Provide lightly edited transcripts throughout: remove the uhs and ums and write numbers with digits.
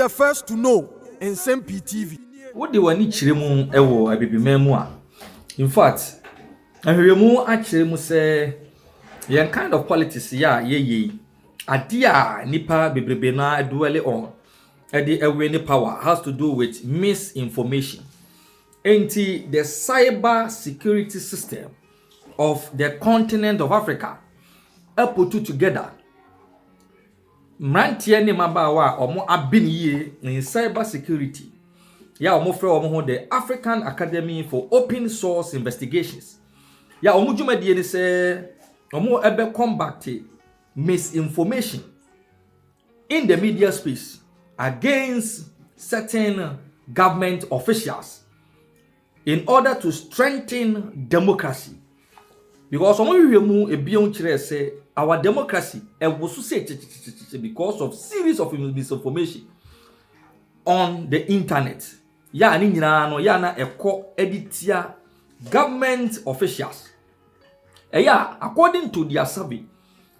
the first to know Nsem-Pii TV. What do wani chire mu ewo abibime mu a? In fact, ahwe mu achire mu say yen kind of politics ya ye ade a nipa bebrebe na dwell on the ewe power has to do with misinformation. Enti the cyber security system of the continent of Africa are put together. Mrantie ni mabawa omo abiniye in cyber security. Ya omo fre omo the African Academy for Open Source Investigations. Ya omo dwumadie ni se omo ebe combat misinformation in the media space against certain government officials in order to strengthen democracy. Because our democracy was because of series of misinformation on the internet. Ya ni nyina no ya na editia government officials. According to their survey,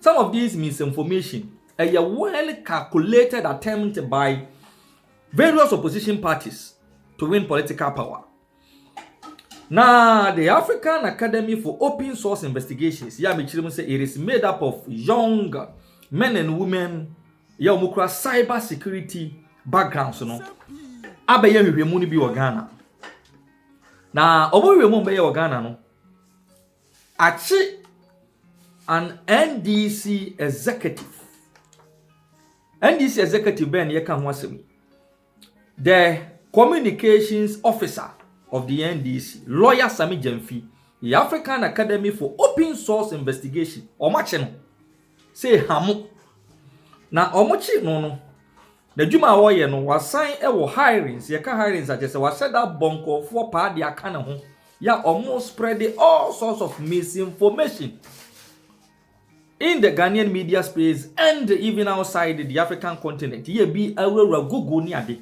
some of these misinformation are a well calculated attempt by various opposition parties to win political power. Now, the African Academy for Open Source Investigations, say it is made up of young men and women, cyber security backgrounds, Abaye hwehwemu bi wo Ghana. Na obohwehwemu be wo Ghana no. Achi an NDC executive. NDC executive ben ye kan ho asemi. The communications officer of the NDC, lawyer Sammy Gyamfi, the African Academy for Open Source Investigation, omache no. Say hamu. Na omochi no. The Juma Warrior no was sign ewo hirings, yaka hirings such as was said that bunko for pa dia kana ho. Ya almost spreading all sorts of misinformation in the Ghanaian media space and even outside the African continent. Ye be awura gugu ni ade.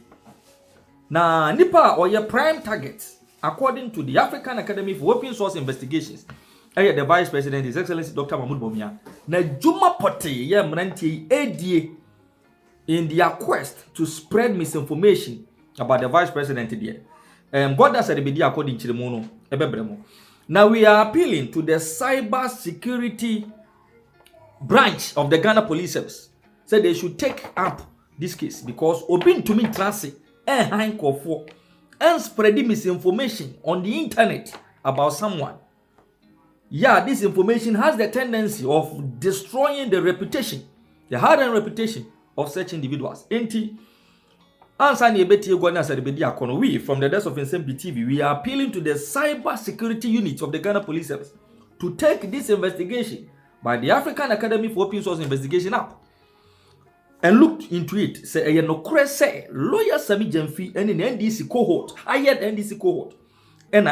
Na nipa or your prime target, according to the African Academy for Open Source Investigations, the Vice President, His Excellency Dr. Bawumia, na Juma Pote ye mranti ADA in their quest to spread misinformation about the Vice President there. God has said according to the mono. Now we are appealing to the cyber security branch of the Ghana Police Service. Said they should take up this case because open to me transit and hang for and spreading misinformation on the internet about someone. Yeah, this information has the tendency of destroying the reputation, the hard-earned reputation of such individuals. We from the desk of Nsem-Pii TV, we are appealing to the cyber security unit of the Ghana Police Service to take this investigation by the African Academy for Open Source Investigation up and look into it. Say lawyer Sammy Gyamfi and an NDC cohort, hired NDC cohort, and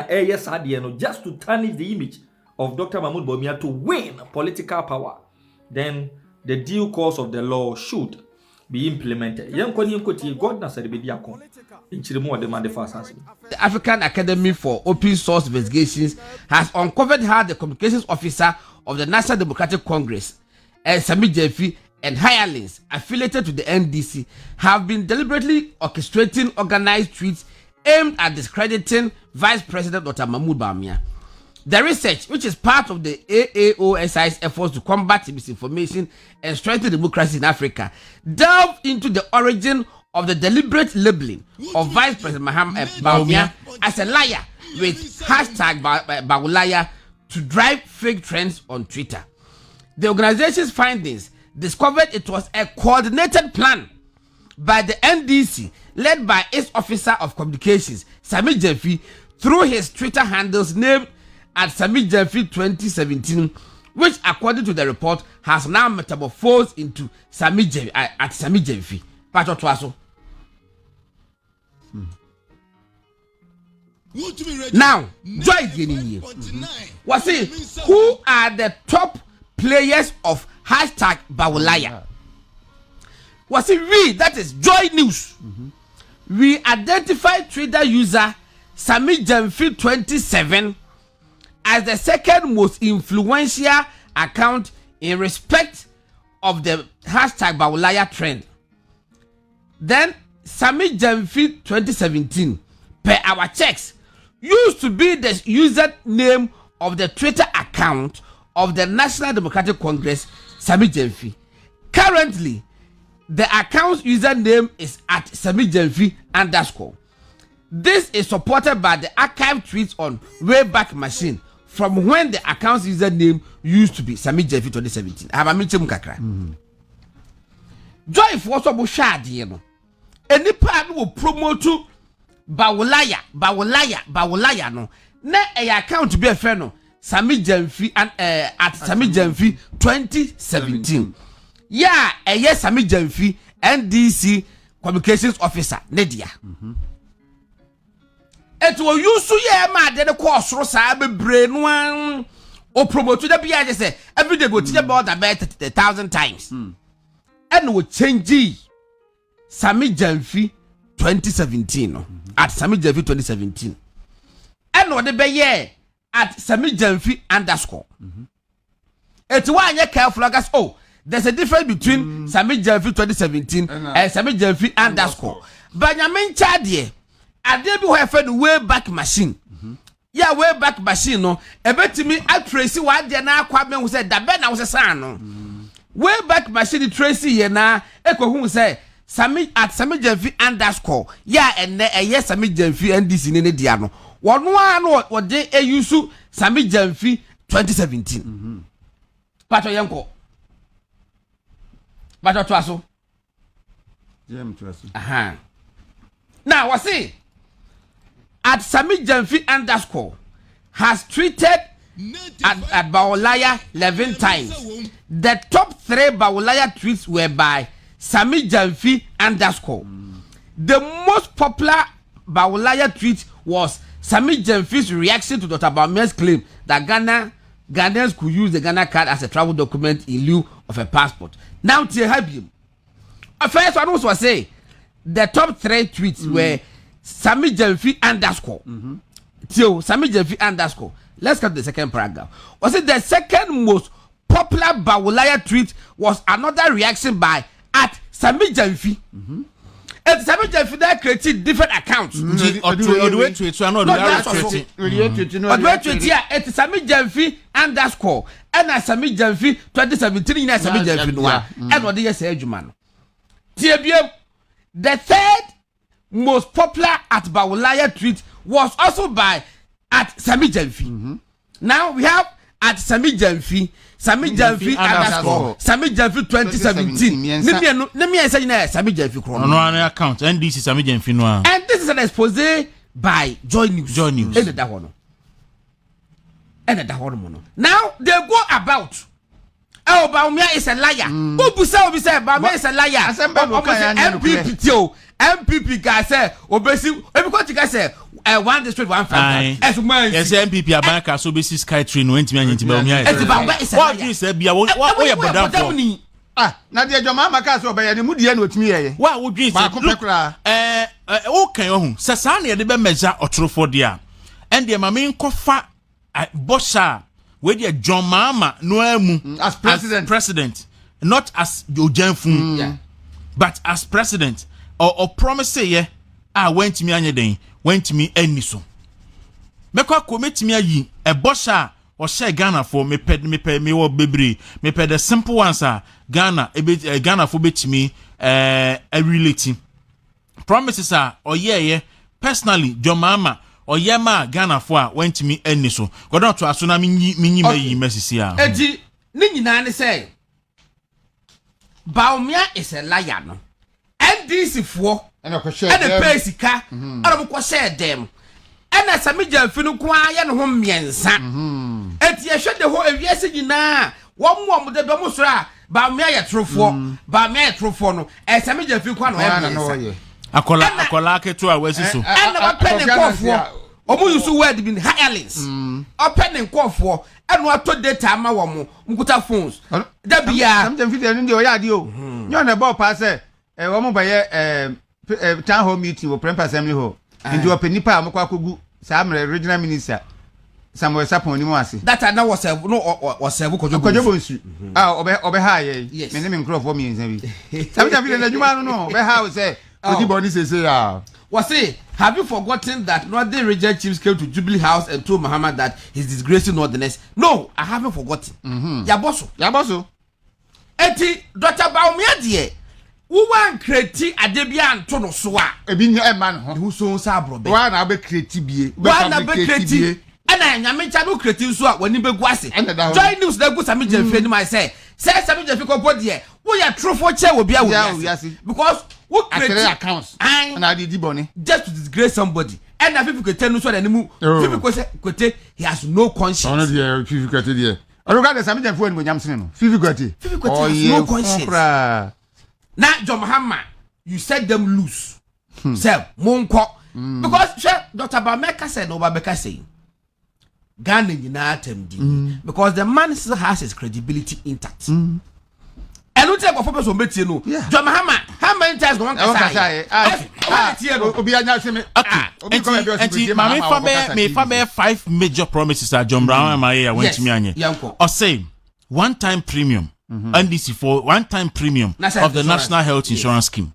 just to tarnish the image of Dr. Bawumia to win political power. Then the due course of the law should be implemented. The African Academy for Open Source Investigations has uncovered how the communications officer of the National Democratic Congress, Sammy Gyamfi, and hirelings affiliated to the NDC have been deliberately orchestrating organized tweets aimed at discrediting Vice President Dr. Bawumia. The research, which is part of the AAOSI's efforts to combat misinformation and strengthen democracy in Africa, delved into the origin of the deliberate labeling of Vice President Bawumia as a liar with hashtag Bawulaya to drive fake trends on Twitter. The organization's findings discovered it was a coordinated plan by the NDC led by its officer of communications, Sammy Gyamfi, through his Twitter handles named at Sammy Gyamfi 2017, which according to the report has now metamorphosed into Sammy Gyamfi. Now, Joy Genie was saying, who are the top players of hashtag Bawulaya? Was it we, that is Joy News. We identified Twitter user Sammy Gyamfi 27 as the second most influential account in respect of the hashtag Bawulaya trend. Then Sammy Gyamfi 2017 per our checks used to be the username of the Twitter account of the National Democratic Congress, Sammy Gyamfi. Currently, the account's username is at Sammy Gyamfi _. This is supported by the archived tweets on Wayback Machine from when the account's username used to be Sammy Gyamfi 2017. I have a mention kakra. Joy for so bushad, you know. Any part will promote to Bawumia no. Na a account be a friend Sammy Gyamfi and at Sammy Gyamfi 2017. Yeah, yes, Sammy Gyamfi NDC Communications Officer Nedia. It will use to ma the course rosa be brain one or promote to the BI just say every day go teach about about 1,000 times. And will change Sammy Gyamfi 2017 at Sammy Gyamfi 2017. And what the be at Sammy Gyamfi _. It's why you careful like there's a difference between Sammy Gyamfi 2017 and Sammy Gyamfi _. Benjamin Chadie, I did be have a Wayback Machine. Yeah, Wayback Machine no. A bet to me at Tracy what they now Kwame who said that Ben was a son. Wayback Machine Tracy here now. Echo who say Sammy at Sammy Gyamfi _. Yeah, and yes Sammy Gyamfi NDC in the Diano. One what they use Sammy Gyamfi 2017. Pato yanko. Pato twaso. Aha. Now what's it? At Sammy Gyamfi _ has tweeted at Bawumia 11 times. The top 3 Bawumia tweets were by Sammy Gyamfi _. The most popular Bawumia tweet was Sammy Gyamfi's reaction to Dr. Bawumia's claim that Ghanaians could use the Ghana card as a travel document in lieu of a passport. Now, Tiahabium. First one was say the top 3 tweets were Sammy Gyamfi _. Tio, Sammy Gyamfi _. Let's get the second paragraph. Was it the second most popular Bawumia tweet was another reaction by at Sammy Gyamfi. And Sammy Gyamfi that created different accounts. It's Sammy Gyamfi _ and Sammy Gyamfi 2017 in Sammy Gyamfi no and what they say Juman. The third most popular at Bawumia tweet was also by at Sammy Gyamfi. Now we have at Sammy Gyamfi _ Sammy Gyamfi 2017. Let me say Sammy Gyamfi chrono. No account NDC Sammy Gyamfi no. And this is an expose by Joy News. And that one. Now they go about. Oh, Bawumia is a liar. Who say Bawumia is a liar? MPP guy say obesi because you guys say one district one family. Yes, MPP abanka so besi sky train no ntimi anyinti Bawumia is. What you say bia what you boda for? Na de adwama maka so obeye ne mudie na otimi yeye. Wa wo dwin say o kan ho se sa na ye de be measure otorofo de a and de ma me nkofa bosha we de John Mahama no amu as president not as Ojanfun but as president or promise ye went me anyden went me any so mekwa commit me ayi e bosha or share Ghana for me wo bebre me ped the simple ones Ghana Ghana for bet me relating promises or yeah personally John Mahama or yema Ghana for went me any so go down to asuna me message here enti ni nyina ne say Bawumia is a liar no NDC for and a pesika and a share them and a Sammy Gyamfi no kwa ya no ho miensa enti ye hwe de ho awiase nyina wo mo de do mo sora Bawumia ya trofo no e Sammy Gyamfi kwa no ya akola keto a wasi so and na pen nkofo omo yusu word bin hirelings open nkofo and what to data ama wo mo mkuta phones da bia Sammy Gyamfi de o ya de o nyo na ball pass wo mo baye town hall meeting wo Prempeh Assembly Hall nti wo penipa amkwa kogu Samre regional minister Samuel Sapon ni mo ase that na was kojobo nsu obe ha ye me ne me nkrofo mi nsa bi Sammy Gyamfi de adwuma no obe ha wo say Odiboni say ya. Was say, have you forgotten that Northern Region chiefs came to Jubilee House and told Muhammad that he's disgracing Northerners? No, I haven't forgotten. Yaboso. Eti Dr. Bawumia die. Who wan create adebia anto no so a. Ebi nya man ho. Who so sa brobe. Wa na be create bie. Wa na be create. Ana nyame cha no create so a wani be guase. Join news na go Sammy Gyamfi ni my say Sammy Gyamfi ko bodie. Wo ya trofo che wo bia wo because who create accounts and I did money just to disgrace somebody and na people can tell no so that anymore people go say he has no conscience. Ono there people got there regardless Sammy Gyamfi when nyam sene no people got has no conscience. Now John Mahama you set them loose say monko because Dr. Bameka said no Babeka saying Ghana nyina atem because the man still has his credibility intact. And we take a focus on Betty. No, John Mahama, how many times go on? Me 5 major promises that John Brown and Maria went to me. Or say one-time premium, NDC for one-time premium of the National Health Insurance Scheme.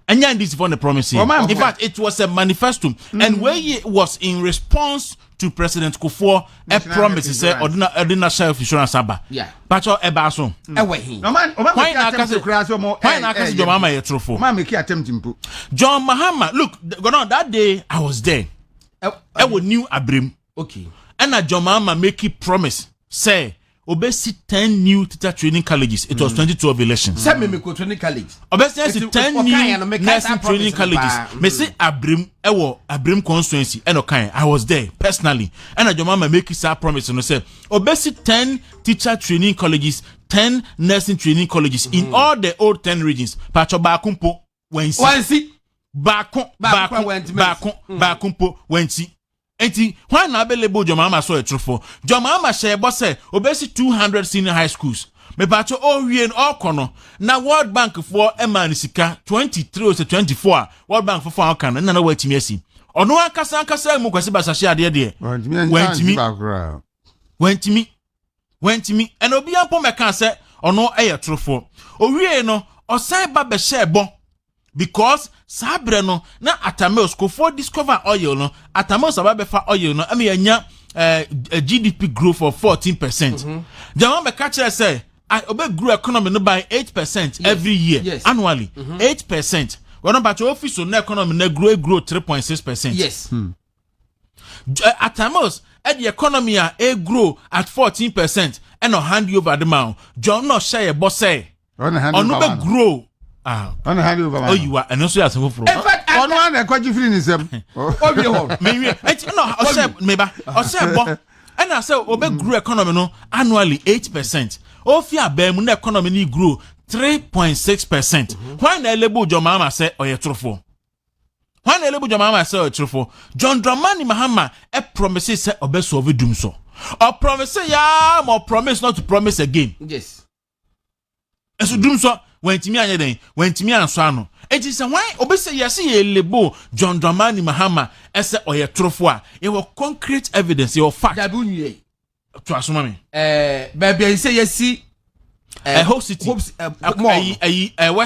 And yeah, this is one the promise. In fact, it was a manifesto, and where it was in response to President Kufuor, a promise is said, ordinary health insurance aba. Yeah, but your ebaso. No man, why not? Why not? John Mahama a trufo. Man, make attempt to John Mahama. Look, that day I was there. I would knew Abrim. Okay, and John Mahama make it promise. Say. Obesi 10 new teacher training colleges. It was 2012 elections. Say me go training college. Obesi 10 new nursing training colleges. Me say Abrim constituency Enokai. I was there personally. And Ajomama make it promise and say Obesi 10 teacher training colleges, 10 nursing training colleges in all the old 10 regions. Pacho Bakumpo Wensi. Bakumpo Wensi. Enti when na belebo John Mahama so etrofo John Mahama share boss say obesi 200 senior high schools me pacho o wie en okono na World Bank for eman sika 23 or 24 World Bank for kan na watimi asi ono akasa mu kwase basahye ade de wentimi and obi ampo meka say ono eyetrofo o wie no osan ba be share bo because sabre no na Atameos ko for discover oil no Atameos ababefa oil no ame anya a GDP growth of 14%. Jama be catch say I obe grow economy no by 8% every year annually. 8%. We no bacho office no economy na grow 3.6%. Yes. Atameos the economy a grow at 14% and no hand over the man. John no share boss say on no grow on hand over. Oh, you are, and also as a in fact, on one I quite feeling is them. Oh, maybe no, I said maybe I said, and I said, Obe grew economy no annually 8%. Ofia Bemun economy grew 3.6%. Why na label John Mahama say or your truthful? Why na label John Mahama say or truthful? John Dramani Mahama a promises say Obe solve doom so. Or promise ya, more promise not to promise again. Yes. And so doom so. Wentimi anya den wentimi anso ano enti se wan obese yesi ye lebo John Dramani Mahama ese oye trofo a ye wo concrete evidence ye fact dabu nwie to asoma me baby say yesi Hope City West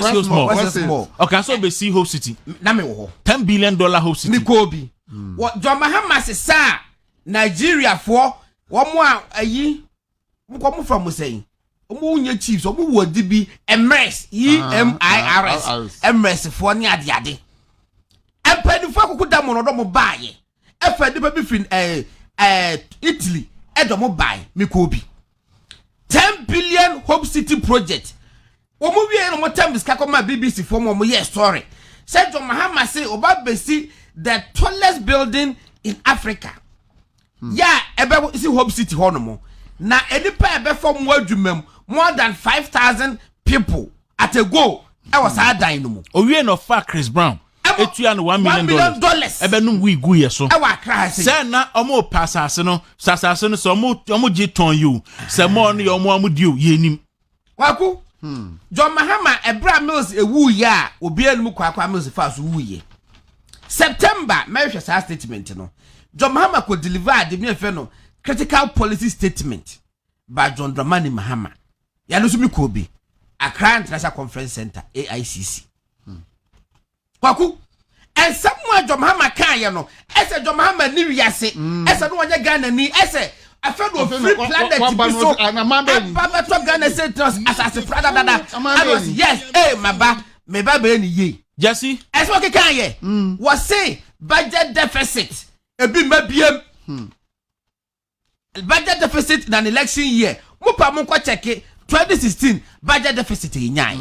Hills Mall okay so be see Hope City na me wo $10 billion Hope City mi ko bi what John Mahama se sa Nigeria for wo mo ayi mo ko mo from say omunye chiefs omu wodi bi emres emres fo ni ade empedi fo akukuda mo no do mo baaye efedi ba bi fin Italy edo mo baaye me ko bi 10 billion Hope City project omu wie no mo tam ska ko ma BBC fo mo yes story said John Mahama say oba besi the tallest building in Africa yeah ebe see Hope City ho no mo na enipa ebe fo mo adwumam more than 5,000 people at a go. I was a dynamo. Owie no fa Chris Brown. Etua no $1 million. Ebe no we gu ye so. I wa cry say. Say na omo pasase no, sasase no so omo je ton you. Say mo no omo amudio ye nim. Waku. John Mahama Ebra Mills ewu ya, obi anu kwa Mills fa so wu ye. September, my statement no. John Mahama could deliver the me no critical policy statement by John Dramani Mahama. Ya no sumi ko bi Accra International Conference Center AICC. kwaku ensamwa Jomahama kan ye no ese Jomahama ni wiase ese no wonye Ghana ni ese afa no free planet so Baba to Ghana say trust as brother dada I was yes maba me ba ni ye Jesse ese what kan ye was say budget deficit ebi mabiem budget deficit in an election year mupa mo kwa check 2016 budget deficit nyai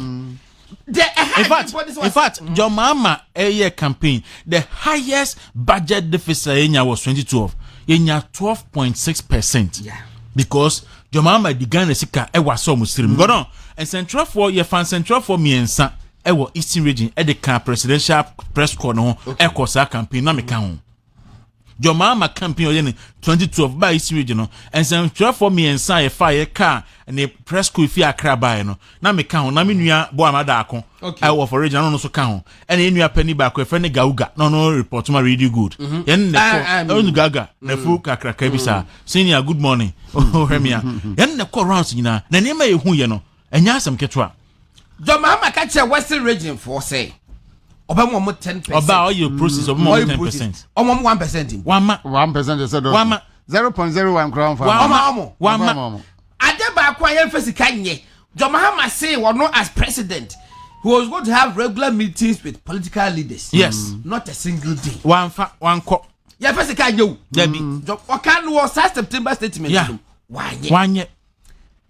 in fact Jomahama year campaign the highest budget deficit was 2012 yenya 12.6%. Because Jomahama began a sika was so muslim go on and central for your fan central for miensa ewo eastern region e the presidential press corps no e kosa campaign na meka ho Jomahama campaign in 2012 by eastern region no and central for miensa e fire car and the press corps fi Accra by no na meka ho na menua bo amada akon I was for region no so ka ho and enua pani ba ko e fe ne gauga no report ma really good yen ne gaga na fu kakra ka bisa senior good morning oh remia yen ne ko rounds nyina na ne ma ye hu ye no enya asem ketwa Jomahama ka che western region for say oba mo 10%. Oba your process of more 10%. Omo 1%. 1% said 0.01 crown for Omo. Adeba kwa yen fasika nye. Jomahama say no as president he was going to have regular meetings with political leaders. Yes. Not a single day. One ko. Ya fasika nye. Debi. Okan was September statement. Yeah. Wanye.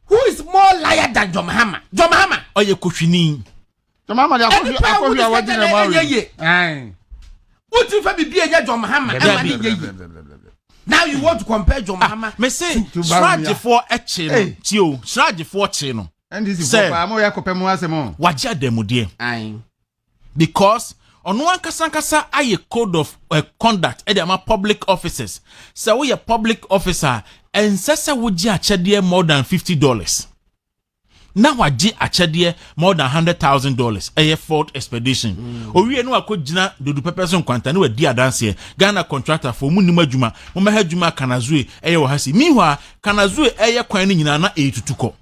Who is more liar than Jomahama? Jomahama. Oye koshini. Jomahama ya kofi awadi na mawi. What if I be Jomahama? Now you want to compare Jomahama? Me say strategy for eche no. Tio, strategy for eche no. And this is for amo ya kope mu asemo. Waja dem die. Because ono ankasa aye code of conduct e dem public officers. So we a public officer and sasa woji achede more than $50. Now waji achede more than $100,000 a fault expedition. Owie no akogina dodu pepeson kwanta no wadi adanse Ghana contractor for mu nim adwuma mo ma hadwuma kanazue eye wo hasi miwa kanazue eye kwan ni nyina na etutuko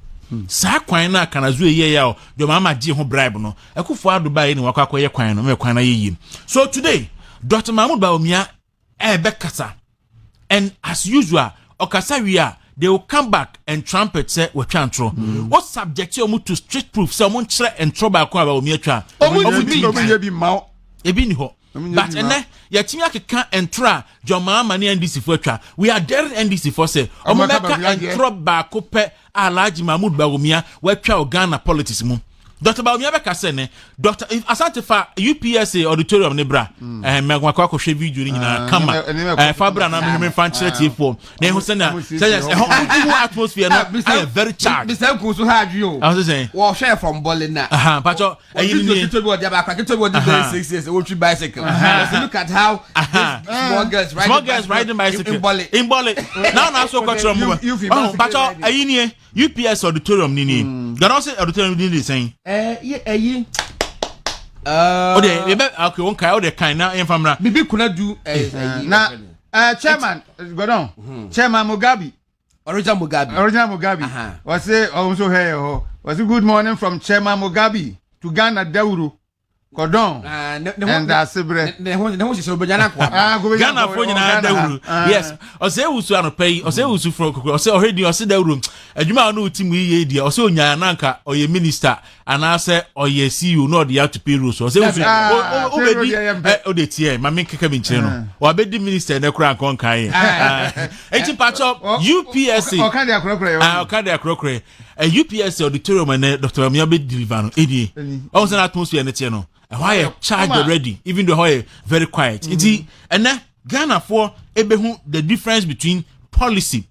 sa kwan na kanazue ye ya Jomahama ji ho bribe no akufo adubai ni wakwa ye kwan no me kwan na ye. So today Dr. Mahmoud Bawumia bekasa and as usual okasa wi a they will come back and trumpet say we can throw. What subject you to street proof someone chere and trouble akwa Bawumia twa omu bi mawo ebi ni ho but ene yatimi akeka entra Jomahama ni NDC for twa we are there NDC for say omeka entro ba ko pe Alhaji Mahmoud Bawumia we twa Ghana politics mu Dr. Bawumia beka say ne Dr. Asantefa UPSA auditorium ne bra megwa kwa ko hwe video ni nyina kama fabra na me fan chere tifo na ho say na say atmosphere no very charged Mr. Kusu hadwi o I was saying wo share from Bolina pacho ayi ni to be dia ba kwa to be 6 years we trip bicycle look at how small girls riding bicycle in Bole now so control move pacho ayi ni UPS auditorium ni Ghana say auditorium ni saying eyi ode okay won kai ode kan na enfamra bibi kuna du na chairman Godon chairman original Mugabe was say also here was good morning from chairman Mugabe to Ghana Dauru Godon and Asibre ne ho se obanyana kwa Ghana fo nyina Dauru yes ose wusu anopai ose wusu from kokoro ose already ose Dauru adwuma no timu yiye dia ose onya nanka oye minister anase oye CEO no dey to pay rules ose wusu obedi ode tie ma me keka bi nkyere no wa bedi minister na kura kon kan enti pacho UPSA okade akrokre UPSA auditorium na Dr. Bawumia be deliver no edi on say atmosphere ne tie no why charge already even though why very quiet enti ene Ghana for ebehu the difference between policy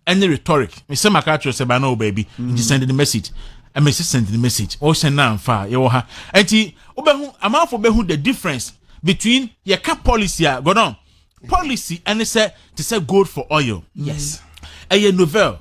and the rhetoric me say makatro say ba no baby you send the message and me send the message o send na mfa ye wo ha enti obehu amafo behu the difference between your cap policy go on policy and say to say gold for oil yes a novel